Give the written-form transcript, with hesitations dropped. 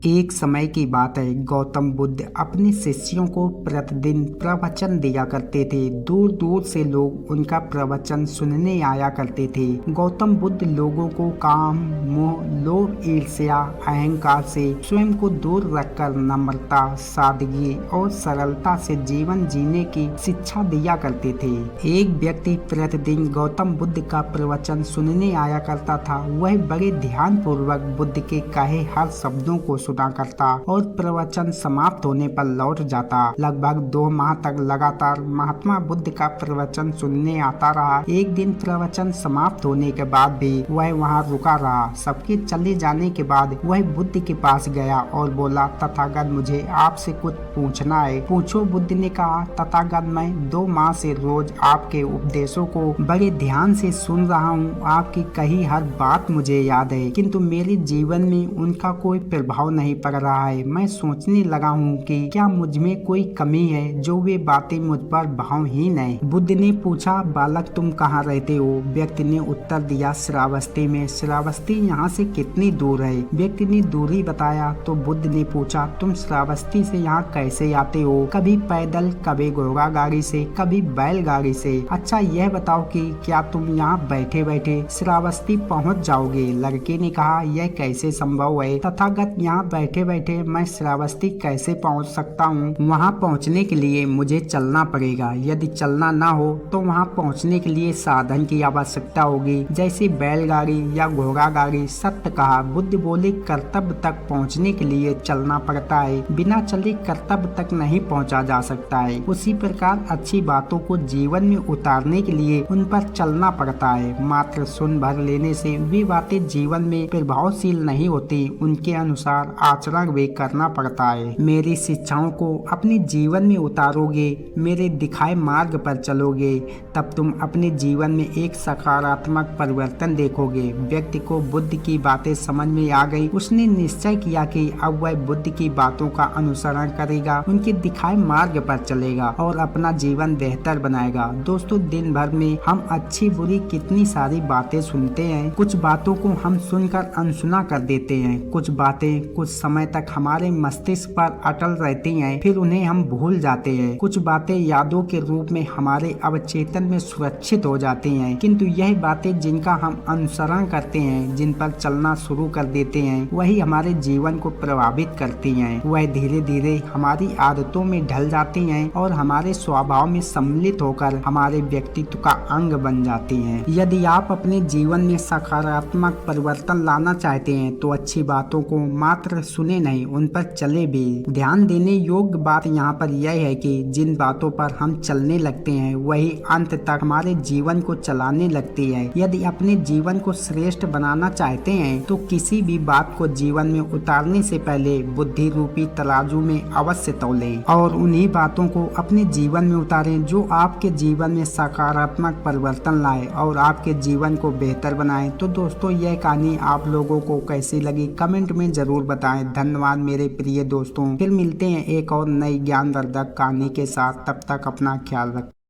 एक समय की बात है, गौतम बुद्ध अपने शिष्यों को प्रतिदिन प्रवचन दिया करते थे। दूर दूर से लोग उनका प्रवचन सुनने आया करते थे। गौतम बुद्ध लोगों को काम, मोह, लोभ, ईर्ष्या, अहंकार से स्वयं को दूर रखकर नम्रता, सादगी और सरलता से जीवन जीने की शिक्षा दिया करते थे। एक व्यक्ति प्रतिदिन गौतम बुद्ध का प्रवचन सुनने आया करता था। वह बड़े ध्यान पूर्वक बुद्ध के कहे हर शब्दों को सुना करता और प्रवचन समाप्त होने पर लौट जाता। लगभग 2 माह तक लगातार महात्मा बुद्ध का प्रवचन सुनने आता रहा। एक दिन प्रवचन समाप्त होने के बाद भी वह वहां रुका रहा। सबके चले जाने के बाद वह बुद्ध के पास गया और बोला, तथागत, मुझे आपसे कुछ पूछना है। पूछो, बुद्ध ने कहा। तथागत, मैं 2 माह से रोज आपके उपदेशों को बड़े ध्यान से सुन रहा हूँ। आपकी कही हर बात मुझे याद है, किंतु मेरे जीवन में उनका कोई प्रभाव नहीं पड़ रहा है। मैं सोचने लगा हूँ कि क्या मुझ में कोई कमी है जो वे बातें मुझ पर भावहीन है। बुद्ध ने पूछा, बालक, तुम कहाँ रहते हो? व्यक्ति ने उत्तर दिया, श्रावस्ती में। श्रावस्ती यहाँ से कितनी दूर है? व्यक्ति ने दूरी बताया। तो बुद्ध ने पूछा, तुम श्रावस्ती से यहाँ कैसे आते हो? कभी पैदल, कभी घोड़ा गाड़ी से, कभी बैलगाड़ी से। अच्छा, यह बताओ कि क्या तुम यहाँ बैठे बैठे श्रावस्ती पहुँच जाओगे? लड़के ने कहा, यह कैसे संभव है तथागत? यहाँ बैठे बैठे मैं श्रावस्ती कैसे पहुँच सकता हूँ? वहाँ पहुँचने के लिए मुझे चलना पड़ेगा। यदि चलना ना हो तो वहाँ पहुँचने के लिए साधन की आवश्यकता होगी, जैसे बैलगाड़ी या घोड़ा गाड़ी। सत्य कहा। बुद्ध बोले, कर्तव्य तक पहुँचने के लिए चलना पड़ता है। बिना चले कर्तव्य तक नहीं पहुँचा जा सकता है। उसी प्रकार अच्छी बातों को जीवन में उतारने के लिए उन पर चलना पड़ता है। मात्र सुन भर लेने से वे बातें जीवन में प्रभावशील नहीं होती। उनके अनुसार आचरण भी करना पड़ता है। मेरी शिक्षाओं को अपने जीवन में उतारोगे, मेरे दिखाए मार्ग पर चलोगे, तब तुम अपने जीवन में एक सकारात्मक परिवर्तन देखोगे। व्यक्ति को बुद्ध की बातें समझ में आ गई। उसने निश्चय किया कि अब वह बुद्ध की बातों का अनुसरण करेगा, उनके दिखाए मार्ग पर चलेगा और अपना जीवन बेहतर बनाएगा। दोस्तों, दिन भर में हम अच्छी बुरी कितनी सारी बातें सुनते हैं। कुछ बातों को हम सुनकर अनसुना कर देते हैं। कुछ बातें कुछ समय तक हमारे मस्तिष्क पर अटल रहती हैं, फिर उन्हें हम भूल जाते हैं। कुछ बातें यादों के रूप में हमारे अवचेतन में सुरक्षित हो जाती हैं, किंतु यह बातें जिनका हम अनुसरण करते हैं, जिन पर चलना शुरू कर देते हैं, वही हमारे जीवन को प्रभावित करती हैं। वह धीरे धीरे हमारी आदतों में ढल जाती हैं और हमारे स्वभाव में सम्मिलित होकर हमारे व्यक्तित्व का अंग बन जाती हैं। यदि आप अपने जीवन में सकारात्मक परिवर्तन लाना चाहते हैं तो अच्छी बातों को मात्र सुने नहीं, उन पर चले भी। ध्यान देने योग्य बात यहाँ पर यह है कि जिन बातों पर हम चलने लगते हैं वही अंत तक हमारे जीवन को चलाने लगती है। यदि अपने जीवन को श्रेष्ठ बनाना चाहते हैं तो किसी भी बात को जीवन में उतारने से पहले बुद्धि रूपी तराजू में अवश्य तौलें और उन्हीं बातों को अपने जीवन में उतारें जो आपके जीवन में सकारात्मक परिवर्तन लाए और आपके जीवन को बेहतर बनाए। तो दोस्तों, यह कहानी आप लोगों को कैसी लगी कमेंट में जरूर बताएं। धन्यवाद मेरे प्रिय दोस्तों। फिर मिलते हैं एक और नई ज्ञानवर्धक कहानी के साथ। तब तक अपना ख्याल रखें।